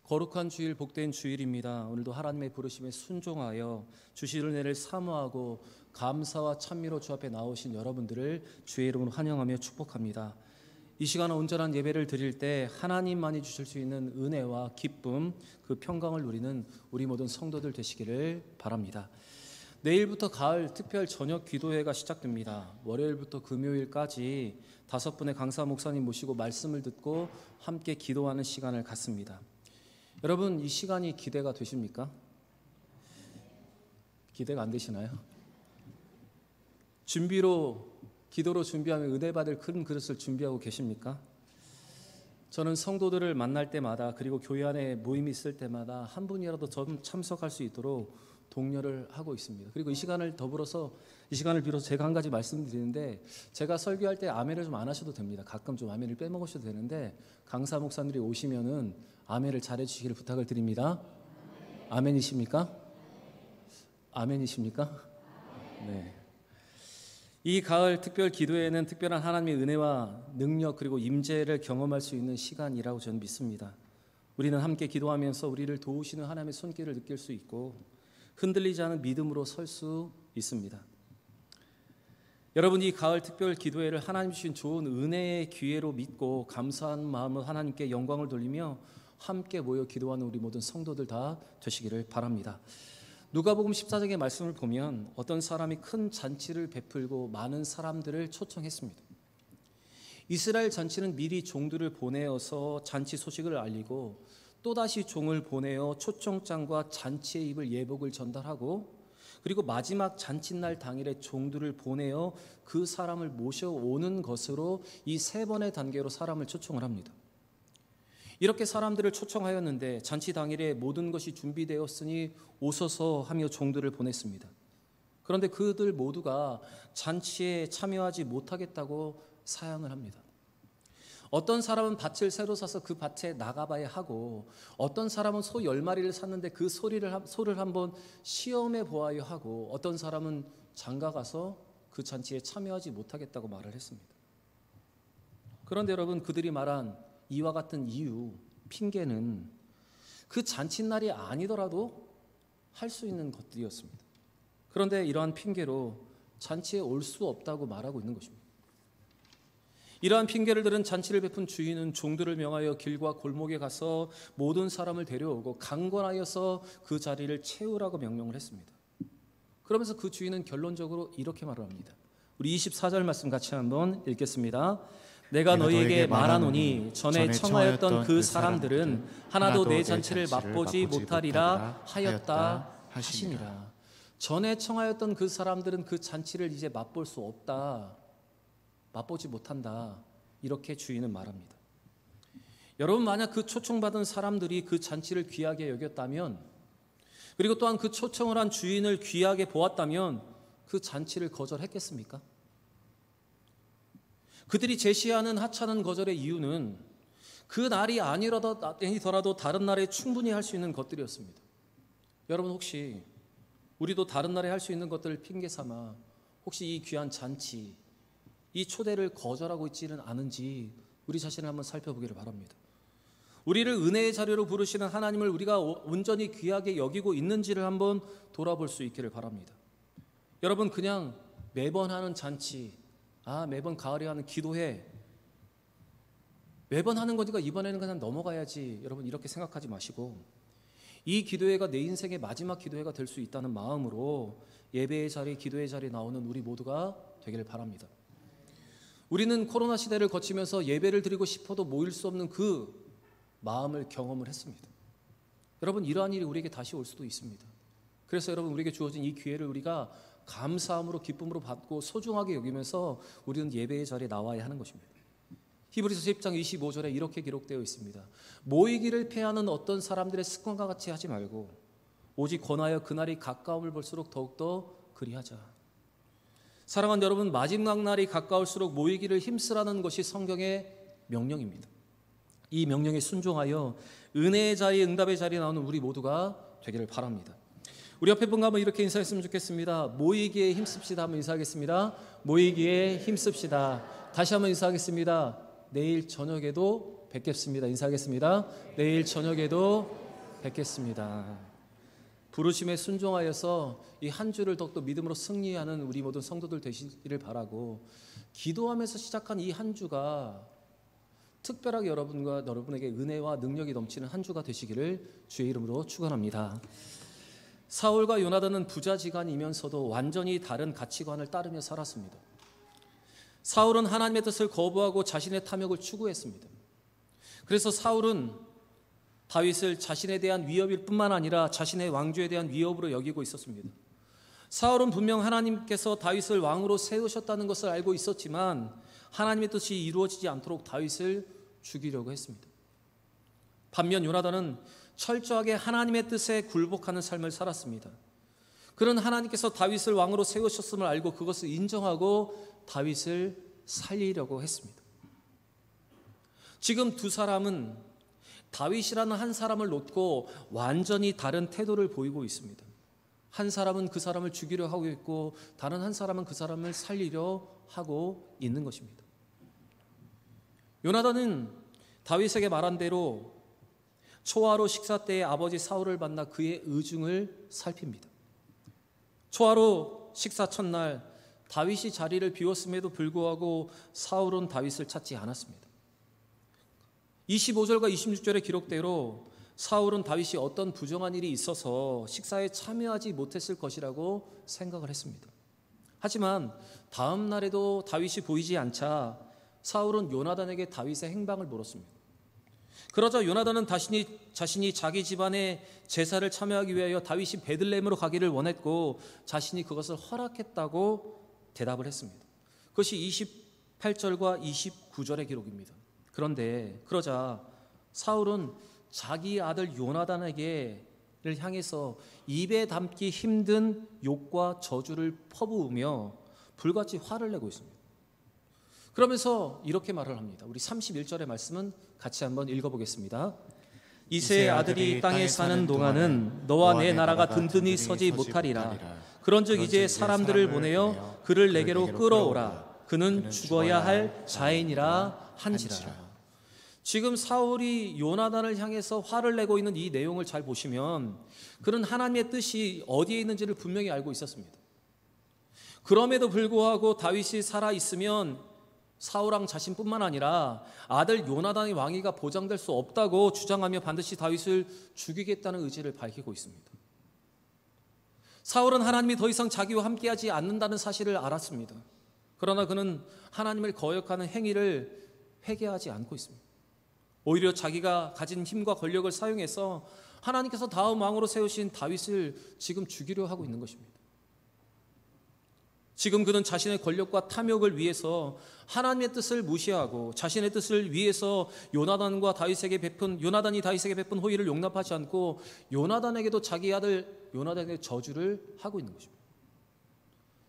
거룩한 주일, 복된 주일입니다. 오늘도 하나님의 부르심에 순종하여 주실 은혜를 사모하고 감사와 찬미로 주 앞에 나오신 여러분들을 주의 이름으로 환영하며 축복합니다. 이 시간은 온전한 예배를 드릴 때 하나님만이 주실 수 있는 은혜와 기쁨, 그 평강을 누리는 우리 모든 성도들 되시기를 바랍니다. 내일부터 가을 특별 저녁 기도회가 시작됩니다. 월요일부터 금요일까지 5분의 강사 목사님 모시고 말씀을 듣고 함께 기도하는 시간을 갖습니다. 여러분, 이 시간이 기대가 되십니까? 기대가 안 되시나요? 기도로 준비하면 은혜 받을 큰 그릇을 준비하고 계십니까? 저는 성도들을 만날 때마다, 그리고 교회 안에 모임이 있을 때마다 한 분이라도 좀 참석할 수 있도록 독려를 하고 있습니다. 그리고 이 시간을 비로소 제가 한 가지 말씀드리는데, 제가 설교할 때 아멘을 좀 안 하셔도 됩니다. 가끔 좀 아멘을 빼먹으셔도 되는데, 강사 목사님들이 오시면은 아멘을 잘해 주시기를 부탁을 드립니다. 아멘이십니까? 아멘이십니까? 네. 이 가을 특별 기도회는 특별한 하나님의 은혜와 능력, 그리고 임재를 경험할 수 있는 시간이라고 저는 믿습니다. 우리는 함께 기도하면서 우리를 도우시는 하나님의 손길을 느낄 수 있고 흔들리지 않은 믿음으로 설 수 있습니다. 여러분, 이 가을 특별 기도회를 하나님 주신 좋은 은혜의 기회로 믿고 감사한 마음으로 하나님께 영광을 돌리며 함께 모여 기도하는 우리 모든 성도들 다 되시기를 바랍니다. 누가복음 14장의 말씀을 보면 어떤 사람이 큰 잔치를 베풀고 많은 사람들을 초청했습니다. 이스라엘 잔치는 미리 종들을 보내어서 잔치 소식을 알리고 또다시 종을 보내어 초청장과 잔치에 입을 예복을 전달하고, 그리고 마지막 잔칫날 당일에 종들을 보내어 그 사람을 모셔오는 것으로 이 3번의 단계로 사람을 초청을 합니다. 이렇게 사람들을 초청하였는데 잔치 당일에 모든 것이 준비되었으니 오소서 하며 종들을 보냈습니다. 그런데 그들 모두가 잔치에 참여하지 못하겠다고 사양을 합니다. 어떤 사람은 밭을 새로 사서 그 밭에 나가봐야 하고, 어떤 사람은 소 10마리를 샀는데 그 소를 한번 시험해 보아야 하고, 어떤 사람은 장가가서 그 잔치에 참여하지 못하겠다고 말을 했습니다. 그런데 여러분, 그들이 말한 이와 같은 이유, 핑계는 그 잔칫날이 아니더라도 할 수 있는 것들이었습니다. 그런데 이러한 핑계로 잔치에 올 수 없다고 말하고 있는 것입니다. 이러한 핑계를 들은 잔치를 베푼 주인은 종들을 명하여 길과 골목에 가서 모든 사람을 데려오고 강권하여서 그 자리를 채우라고 명령을 했습니다. 그러면서 그 주인은 결론적으로 이렇게 말을 합니다. 우리 24절 말씀 같이 한번 읽겠습니다. 내가 너희에게 말하노니 전에 청하였던 그 사람들은 하나도 내 잔치를 맛보지 못하리라 하였다 하시니라. 전에 청하였던 그 사람들은 그 잔치를 이제 맛볼 수 없다, 맛보지 못한다, 이렇게 주인은 말합니다. 여러분, 만약 그 초청받은 사람들이 그 잔치를 귀하게 여겼다면, 그리고 또한 그 초청을 한 주인을 귀하게 보았다면 그 잔치를 거절했겠습니까? 그들이 제시하는 하찮은 거절의 이유는 그 날이 아니더라도 다른 날에 충분히 할 수 있는 것들이었습니다. 여러분, 혹시 우리도 다른 날에 할 수 있는 것들을 핑계 삼아 혹시 이 귀한 잔치, 이 초대를 거절하고 있지는 않은지 우리 자신을 한번 살펴보기를 바랍니다. 우리를 은혜의 자리로 부르시는 하나님을 우리가 온전히 귀하게 여기고 있는지를 한번 돌아볼 수 있기를 바랍니다. 여러분, 그냥 매번 하는 잔치, 매번 가을에 하는 기도회, 매번 하는 거니까 이번에는 그냥 넘어가야지, 여러분 이렇게 생각하지 마시고 이 기도회가 내 인생의 마지막 기도회가 될 수 있다는 마음으로 예배의 자리, 기도의 자리에 나오는 우리 모두가 되기를 바랍니다. 우리는 코로나 시대를 거치면서 예배를 드리고 싶어도 모일 수 없는 그 마음을 경험을 했습니다. 여러분, 이러한 일이 우리에게 다시 올 수도 있습니다. 그래서 여러분, 우리에게 주어진 이 기회를 우리가 감사함으로, 기쁨으로 받고 소중하게 여기면서 우리는 예배의 자리에 나와야 하는 것입니다. 히브리서 10장 25절에 이렇게 기록되어 있습니다. 모이기를 패하는 어떤 사람들의 습관과 같이 하지 말고 오직 권하여 그날이 가까움을 볼수록 더욱더 그리하자. 사랑하는 여러분, 마지막 날이 가까울수록 모이기를 힘쓰라는 것이 성경의 명령입니다. 이 명령에 순종하여 은혜의 자리, 응답의 자리에 나오는 우리 모두가 되기를 바랍니다. 우리 옆에 분과 한번 이렇게 인사했으면 좋겠습니다. 모이기에 힘씁시다. 한번 인사하겠습니다. 모이기에 힘씁시다. 다시 한번 인사하겠습니다. 내일 저녁에도 뵙겠습니다. 인사하겠습니다. 내일 저녁에도 뵙겠습니다. 부르심에 순종하여서 이 한 주를 더욱더 믿음으로 승리하는 우리 모든 성도들 되시기를 바라고, 기도하면서 시작한 이 한 주가 특별하게 여러분에게 은혜와 능력이 넘치는 한 주가 되시기를 주의 이름으로 축원합니다. 사울과 요나단은 부자지간이면서도 완전히 다른 가치관을 따르며 살았습니다. 사울은 하나님의 뜻을 거부하고 자신의 탐욕을 추구했습니다. 그래서 사울은 다윗을 자신에 대한 위협일 뿐만 아니라 자신의 왕조에 대한 위협으로 여기고 있었습니다. 사울은 분명 하나님께서 다윗을 왕으로 세우셨다는 것을 알고 있었지만 하나님의 뜻이 이루어지지 않도록 다윗을 죽이려고 했습니다. 반면 요나단은 철저하게 하나님의 뜻에 굴복하는 삶을 살았습니다. 그는 하나님께서 다윗을 왕으로 세우셨음을 알고 그것을 인정하고 다윗을 살리려고 했습니다. 지금 두 사람은 다윗이라는 한 사람을 놓고 완전히 다른 태도를 보이고 있습니다. 한 사람은 그 사람을 죽이려 하고 있고 다른 한 사람은 그 사람을 살리려 하고 있는 것입니다. 요나단은 다윗에게 말한 대로 초하루 식사 때에 아버지 사울을 만나 그의 의중을 살핍니다. 초하루 식사 첫날 다윗이 자리를 비웠음에도 불구하고 사울은 다윗을 찾지 않았습니다. 25절과 26절의 기록대로 사울은 다윗이 어떤 부정한 일이 있어서 식사에 참여하지 못했을 것이라고 생각을 했습니다. 하지만 다음 날에도 다윗이 보이지 않자 사울은 요나단에게 다윗의 행방을 물었습니다. 그러자 요나단은 자신이 자기 집안의 제사를 참여하기 위하여 다윗이 베들레헴으로 가기를 원했고 자신이 그것을 허락했다고 대답을 했습니다. 그것이 28절과 29절의 기록입니다. 그런데 그러자 사울은 자기 아들 요나단에게를 향해서 입에 담기 힘든 욕과 저주를 퍼부으며 불같이 화를 내고 있습니다. 그러면서 이렇게 말을 합니다. 우리 31절의 말씀은 같이 한번 읽어보겠습니다. 이새의 아들이 땅에 사는 동안은 너와 내 나라가 든든히 서지 못하리라. 그런즉 이제 사람들을 보내어 그를 내게로 끌어오라. 그는 죽어야 할 자인이라 한지라. 지금 사울이 요나단을 향해서 화를 내고 있는 이 내용을 잘 보시면 그는 하나님의 뜻이 어디에 있는지를 분명히 알고 있었습니다. 그럼에도 불구하고 다윗이 살아있으면 사울왕 자신뿐만 아니라 아들 요나단의 왕위가 보장될 수 없다고 주장하며 반드시 다윗을 죽이겠다는 의지를 밝히고 있습니다. 사울은 하나님이 더 이상 자기와 함께하지 않는다는 사실을 알았습니다. 그러나 그는 하나님을 거역하는 행위를 회개하지 않고 있습니다. 오히려 자기가 가진 힘과 권력을 사용해서 하나님께서 다음 왕으로 세우신 다윗을 지금 죽이려 하고 있는 것입니다. 지금 그는 자신의 권력과 탐욕을 위해서 하나님의 뜻을 무시하고 자신의 뜻을 위해서 요나단이 다윗에게 베푼 호의를 용납하지 않고 요나단에게도 자기 아들 요나단에게 저주를 하고 있는 것입니다.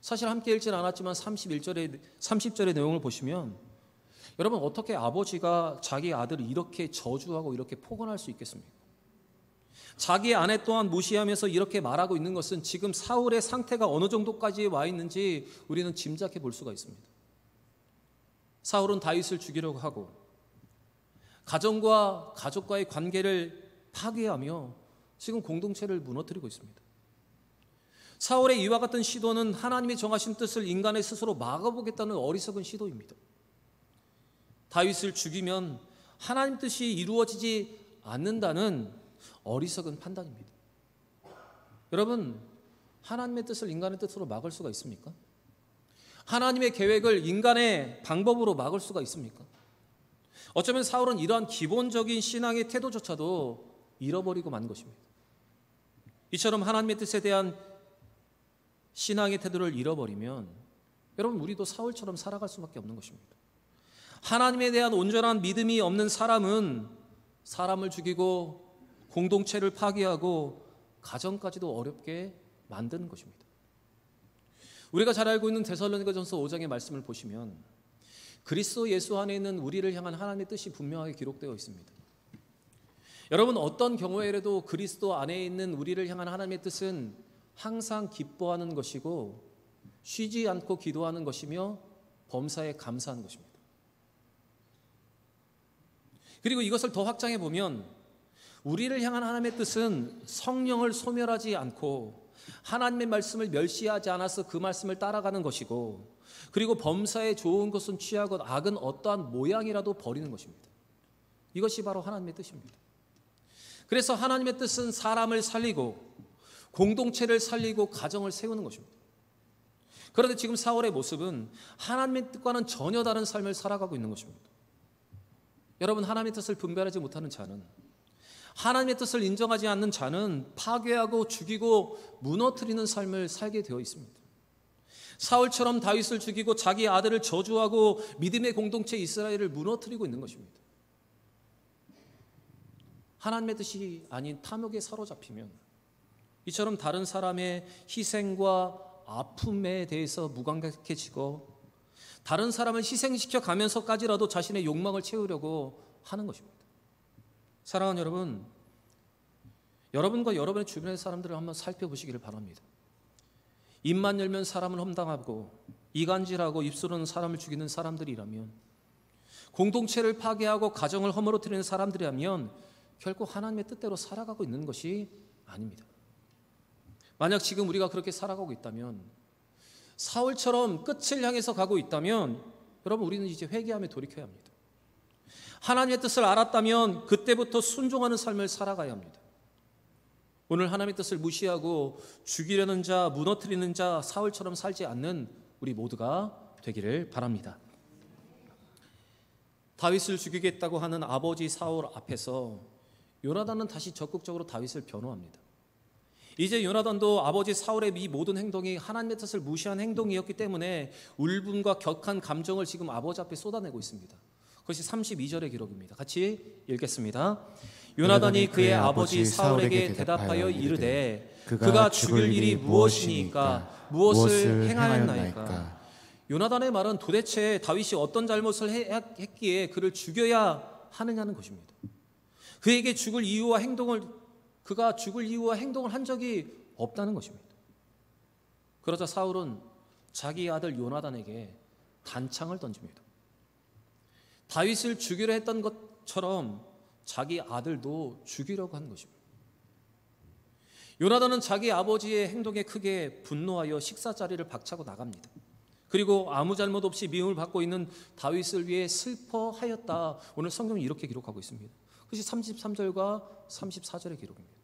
사실 함께 읽지는 않았지만 30절의 내용을 보시면 여러분, 어떻게 아버지가 자기 아들을 이렇게 저주하고 이렇게 폭언할 수 있겠습니까? 자기 아내 또한 무시하면서 이렇게 말하고 있는 것은 지금 사울의 상태가 어느 정도까지 와 있는지 우리는 짐작해 볼 수가 있습니다. 사울은 다윗을 죽이려고 하고 가정과 가족과의 관계를 파괴하며 지금 공동체를 무너뜨리고 있습니다. 사울의 이와 같은 시도는 하나님이 정하신 뜻을 인간의 스스로 막아보겠다는 어리석은 시도입니다. 다윗을 죽이면 하나님 뜻이 이루어지지 않는다는 어리석은 판단입니다. 여러분, 하나님의 뜻을 인간의 뜻으로 막을 수가 있습니까? 하나님의 계획을 인간의 방법으로 막을 수가 있습니까? 어쩌면 사울은 이러한 기본적인 신앙의 태도조차도 잃어버리고 만 것입니다. 이처럼 하나님의 뜻에 대한 신앙의 태도를 잃어버리면 여러분, 우리도 사울처럼 살아갈 수밖에 없는 것입니다. 하나님에 대한 온전한 믿음이 없는 사람은 사람을 죽이고 공동체를 파괴하고 가정까지도 어렵게 만드는 것입니다. 우리가 잘 알고 있는 데살로니가전서 5장의 말씀을 보시면 그리스도 예수 안에 있는 우리를 향한 하나님의 뜻이 분명하게 기록되어 있습니다. 여러분, 어떤 경우에라도 그리스도 안에 있는 우리를 향한 하나님의 뜻은 항상 기뻐하는 것이고 쉬지 않고 기도하는 것이며 범사에 감사하는 것입니다. 그리고 이것을 더 확장해 보면 우리를 향한 하나님의 뜻은 성령을 소멸하지 않고 하나님의 말씀을 멸시하지 않아서 그 말씀을 따라가는 것이고, 그리고 범사에 좋은 것은 취하고 악은 어떠한 모양이라도 버리는 것입니다. 이것이 바로 하나님의 뜻입니다. 그래서 하나님의 뜻은 사람을 살리고 공동체를 살리고 가정을 세우는 것입니다. 그런데 지금 사울의 모습은 하나님의 뜻과는 전혀 다른 삶을 살아가고 있는 것입니다. 여러분, 하나님의 뜻을 분별하지 못하는 자는, 하나님의 뜻을 인정하지 않는 자는 파괴하고 죽이고 무너뜨리는 삶을 살게 되어 있습니다. 사울처럼 다윗을 죽이고 자기 아들을 저주하고 믿음의 공동체 이스라엘을 무너뜨리고 있는 것입니다. 하나님의 뜻이 아닌 탐욕에 사로잡히면 이처럼 다른 사람의 희생과 아픔에 대해서 무감각해지고 다른 사람을 희생시켜 가면서까지라도 자신의 욕망을 채우려고 하는 것입니다. 사랑하는 여러분, 여러분과 여러분의 주변의 사람들을 한번 살펴보시기를 바랍니다. 입만 열면 사람을 험담하고 이간질하고 입술로는 사람을 죽이는 사람들이라면, 공동체를 파괴하고 가정을 허물어뜨리는 사람들이라면 결코 하나님의 뜻대로 살아가고 있는 것이 아닙니다. 만약 지금 우리가 그렇게 살아가고 있다면, 사울처럼 끝을 향해서 가고 있다면, 여러분, 우리는 이제 회개하며 돌이켜야 합니다. 하나님의 뜻을 알았다면 그때부터 순종하는 삶을 살아가야 합니다. 오늘 하나님의 뜻을 무시하고 죽이려는 자, 무너뜨리는 자, 사울처럼 살지 않는 우리 모두가 되기를 바랍니다. 다윗을 죽이겠다고 하는 아버지 사울 앞에서 요나단은 다시 적극적으로 다윗을 변호합니다. 이제 요나단도 아버지 사울의 이 모든 행동이 하나님의 뜻을 무시한 행동이었기 때문에 울분과 격한 감정을 지금 아버지 앞에 쏟아내고 있습니다. 그것이 32절의 기록입니다. 같이 읽겠습니다. 요나단이 그의 아버지 사울에게 대답하여 이르되 그가 죽을 일이 무엇이니까 무엇을 행하였나이까. 요나단의 말은 도대체 다윗이 어떤 잘못을 했기에 그를 죽여야 하느냐는 것입니다. 그가 죽을 이유와 행동을 한 적이 없다는 것입니다. 그러자 사울은 자기 아들 요나단에게 단창을 던집니다. 다윗을 죽이려 했던 것처럼 자기 아들도 죽이려고 한 것입니다. 요나단은 자기 아버지의 행동에 크게 분노하여 식사 자리를 박차고 나갑니다. 그리고 아무 잘못 없이 미움을 받고 있는 다윗을 위해 슬퍼하였다. 오늘 성경이 이렇게 기록하고 있습니다. 그것이 33절과 34절의 기록입니다.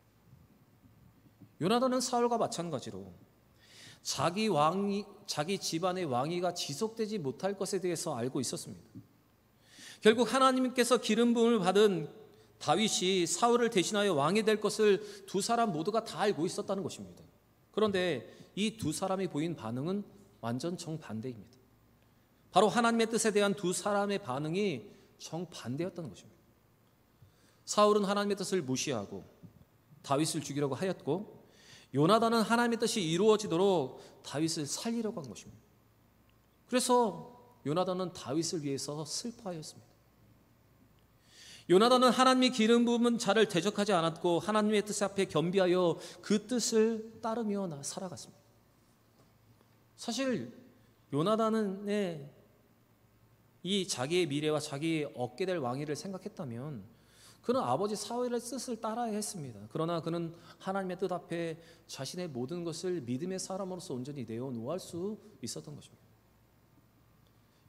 요나단은 사울과 마찬가지로 자기 집안의 왕위가 지속되지 못할 것에 대해서 알고 있었습니다. 결국 하나님께서 기름 부음을 받은 다윗이 사울을 대신하여 왕이 될 것을 두 사람 모두가 다 알고 있었다는 것입니다. 그런데 이 두 사람이 보인 반응은 완전 정반대입니다. 바로 하나님의 뜻에 대한 두 사람의 반응이 정반대였다는 것입니다. 사울은 하나님의 뜻을 무시하고 다윗을 죽이려고 하였고, 요나단은 하나님의 뜻이 이루어지도록 다윗을 살리려고 한 것입니다. 그래서 요나단은 다윗을 위해서 슬퍼하였습니다. 요나단은 하나님이 기름 부은 자를 대적하지 않았고 하나님의 뜻 앞에 겸비하여 그 뜻을 따르며 살아갔습니다. 사실 요나단은 이 자기의 미래와 자기 얻게 될 왕위를 생각했다면 그는 아버지 사울의 뜻을 따라야 했습니다. 그러나 그는 하나님의 뜻 앞에 자신의 모든 것을 믿음의 사람으로서 온전히 내어놓을 수 있었던 것입니다.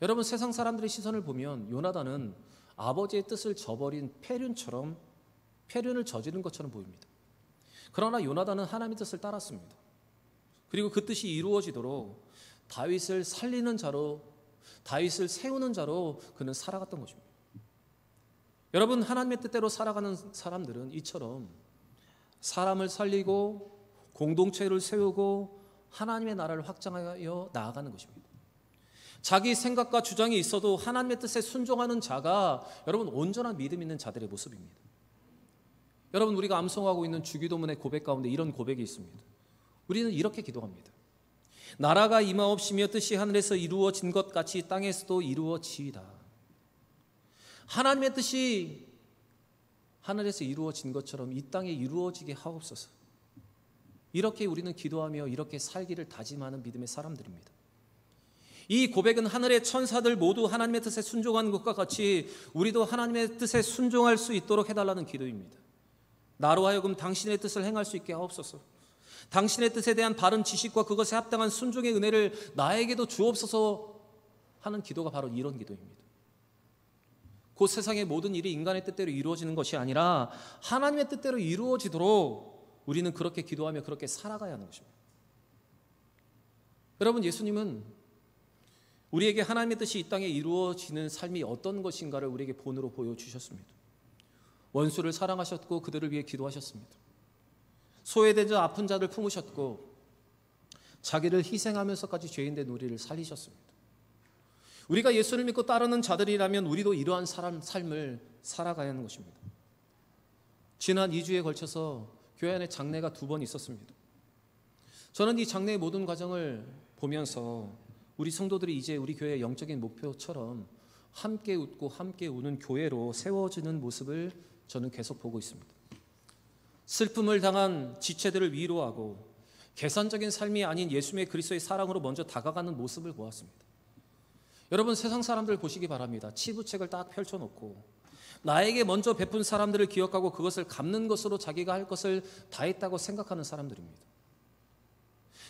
여러분, 세상 사람들의 시선을 보면 요나단은 아버지의 뜻을 저버린 폐륜을 저지른 것처럼 보입니다. 그러나 요나단은 하나님의 뜻을 따랐습니다. 그리고 그 뜻이 이루어지도록 다윗을 살리는 자로, 다윗을 세우는 자로 그는 살아갔던 것입니다. 여러분, 하나님의 뜻대로 살아가는 사람들은 이처럼 사람을 살리고 공동체를 세우고 하나님의 나라를 확장하여 나아가는 것입니다. 자기 생각과 주장이 있어도 하나님의 뜻에 순종하는 자가 여러분 온전한 믿음 있는 자들의 모습입니다. 여러분, 우리가 암송하고 있는 주기도문의 고백 가운데 이런 고백이 있습니다. 우리는 이렇게 기도합니다. 나라가 임하옵시며 뜻이 하늘에서 이루어진 것 같이 땅에서도 이루어지이다. 하나님의 뜻이 하늘에서 이루어진 것처럼 이 땅에 이루어지게 하옵소서. 이렇게 우리는 기도하며 이렇게 살기를 다짐하는 믿음의 사람들입니다. 이 고백은 하늘의 천사들 모두 하나님의 뜻에 순종하는 것과 같이 우리도 하나님의 뜻에 순종할 수 있도록 해달라는 기도입니다. 나로 하여금 당신의 뜻을 행할 수 있게 하옵소서. 당신의 뜻에 대한 바른 지식과 그것에 합당한 순종의 은혜를 나에게도 주옵소서 하는 기도가 바로 이런 기도입니다. 곧 세상의 모든 일이 인간의 뜻대로 이루어지는 것이 아니라 하나님의 뜻대로 이루어지도록 우리는 그렇게 기도하며 그렇게 살아가야 하는 것입니다. 여러분, 예수님은 우리에게 하나님의 뜻이 이 땅에 이루어지는 삶이 어떤 것인가를 우리에게 본으로 보여주셨습니다. 원수를 사랑하셨고 그들을 위해 기도하셨습니다. 소외된 자 아픈 자를 품으셨고 자기를 희생하면서까지 죄인된 우리를 살리셨습니다. 우리가 예수를 믿고 따르는 자들이라면 우리도 이러한 삶을 살아가야 하는 것입니다. 지난 2주에 걸쳐서 교회 안에 장례가 2번 있었습니다. 저는 이 장례의 모든 과정을 보면서 우리 성도들이 이제 우리 교회의 영적인 목표처럼 함께 웃고 함께 우는 교회로 세워지는 모습을 저는 계속 보고 있습니다. 슬픔을 당한 지체들을 위로하고 계산적인 삶이 아닌 예수님의 그리스도의 사랑으로 먼저 다가가는 모습을 보았습니다. 여러분, 세상 사람들 보시기 바랍니다. 치부책을 딱 펼쳐놓고 나에게 먼저 베푼 사람들을 기억하고 그것을 갚는 것으로 자기가 할 것을 다 했다고 생각하는 사람들입니다.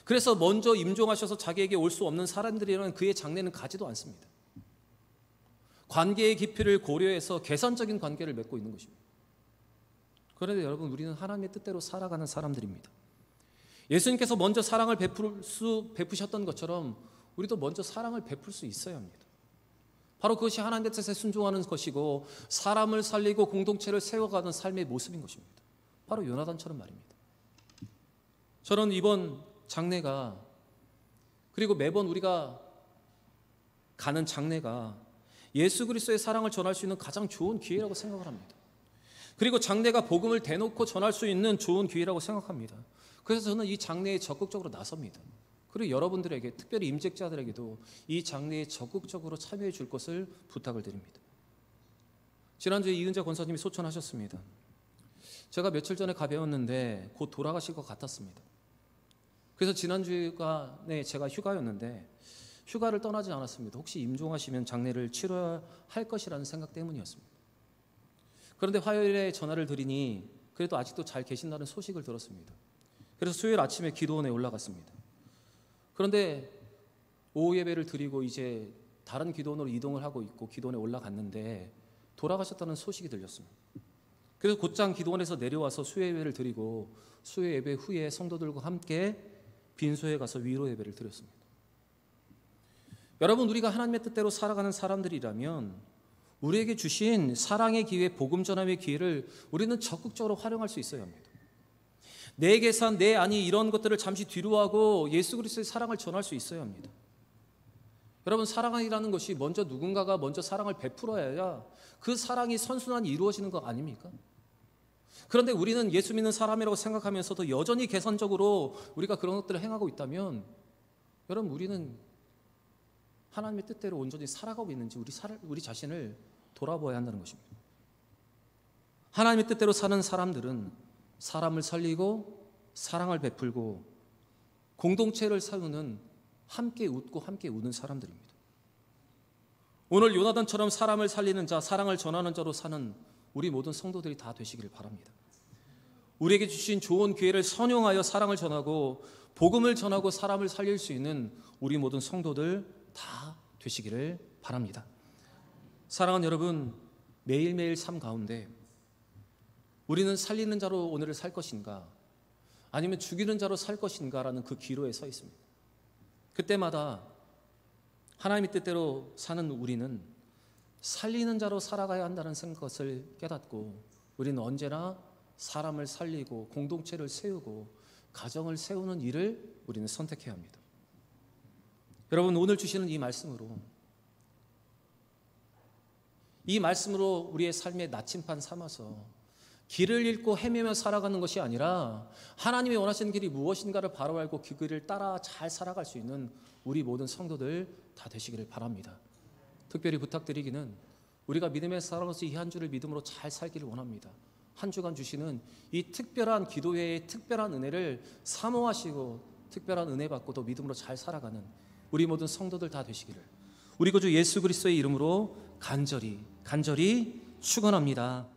그래서 먼저 임종하셔서 자기에게 올 수 없는 사람들이라는 그의 장례는 가지도 않습니다. 관계의 깊이를 고려해서 계산적인 관계를 맺고 있는 것입니다. 그런데 여러분, 우리는 하나님의 뜻대로 살아가는 사람들입니다. 예수님께서 먼저 사랑을 베푸셨던 것처럼 우리도 먼저 사랑을 베풀 수 있어야 합니다. 바로 그것이 하나님의 뜻에 순종하는 것이고 사람을 살리고 공동체를 세워가는 삶의 모습인 것입니다. 바로 요나단처럼 말입니다. 저는 이번 장례가, 그리고 매번 우리가 가는 장례가 예수 그리스도의 사랑을 전할 수 있는 가장 좋은 기회라고 생각을 합니다. 그리고 장례가 복음을 대놓고 전할 수 있는 좋은 기회라고 생각합니다. 그래서 저는 이 장례에 적극적으로 나섭니다. 그리고 여러분들에게, 특별히 임직자들에게도 이 장례에 적극적으로 참여해 줄 것을 부탁을 드립니다. 지난주에 이은재 권사님이 소천하셨습니다. 제가 며칠 전에 가배웠는데 곧 돌아가실 것 같았습니다. 그래서 지난주가 제가 휴가였는데 휴가를 떠나지 않았습니다. 혹시 임종하시면 장례를 치러야 할 것이라는 생각 때문이었습니다. 그런데 화요일에 전화를 드리니 그래도 아직도 잘 계신다는 소식을 들었습니다. 그래서 수요일 아침에 기도원에 올라갔습니다. 그런데 오후 예배를 드리고 이제 다른 기도원으로 이동을 하고 있고 기도원에 올라갔는데 돌아가셨다는 소식이 들렸습니다. 그래서 곧장 기도원에서 내려와서 수요 예배를 드리고 수요 예배 후에 성도들과 함께 빈소에 가서 위로 예배를 드렸습니다. 여러분, 우리가 하나님의 뜻대로 살아가는 사람들이라면 우리에게 주신 사랑의 기회, 복음 전함의 기회를 우리는 적극적으로 활용할 수 있어야 합니다. 내 계산, 내 안위 이런 것들을 잠시 뒤로 하고 예수 그리스도의 사랑을 전할 수 있어야 합니다. 여러분, 사랑이라는 것이 먼저 누군가가 먼저 사랑을 베풀어야 그 사랑이 선순환이 이루어지는 거 아닙니까? 그런데 우리는 예수 믿는 사람이라고 생각하면서도 여전히 계산적으로 우리가 그런 것들을 행하고 있다면 여러분, 우리는 하나님의 뜻대로 온전히 살아가고 있는지 우리 자신을 돌아보아야 한다는 것입니다. 하나님의 뜻대로 사는 사람들은 사람을 살리고 사랑을 베풀고 공동체를 세우는 함께 웃고 함께 우는 사람들입니다. 오늘 요나단처럼 사람을 살리는 자, 사랑을 전하는 자로 사는 우리 모든 성도들이 다 되시기를 바랍니다. 우리에게 주신 좋은 기회를 선용하여 사랑을 전하고 복음을 전하고 사람을 살릴 수 있는 우리 모든 성도들 다 되시기를 바랍니다. 사랑하는 여러분, 매일매일 삶 가운데 우리는 살리는 자로 오늘을 살 것인가 아니면 죽이는 자로 살 것인가라는 그 기로에 서 있습니다. 그때마다 하나님의 뜻대로 사는 우리는 살리는 자로 살아가야 한다는 것을 깨닫고 우리는 언제나 사람을 살리고 공동체를 세우고 가정을 세우는 일을 우리는 선택해야 합니다. 여러분, 오늘 주시는 이 말씀으로 우리의 삶의 나침반 삼아서 길을 잃고 헤매며 살아가는 것이 아니라 하나님이 원하시는 길이 무엇인가를 바로 알고 그 길을 따라 잘 살아갈 수 있는 우리 모든 성도들 다 되시기를 바랍니다. 특별히 부탁드리기는 우리가 믿음에 살아가서 이 한 주를 믿음으로 잘 살기를 원합니다. 한 주간 주시는 이 특별한 기도회의 특별한 은혜를 사모하시고 특별한 은혜 받고 또 믿음으로 잘 살아가는 우리 모든 성도들 다 되시기를 우리 구주 예수 그리스도의 이름으로 간절히 축원합니다.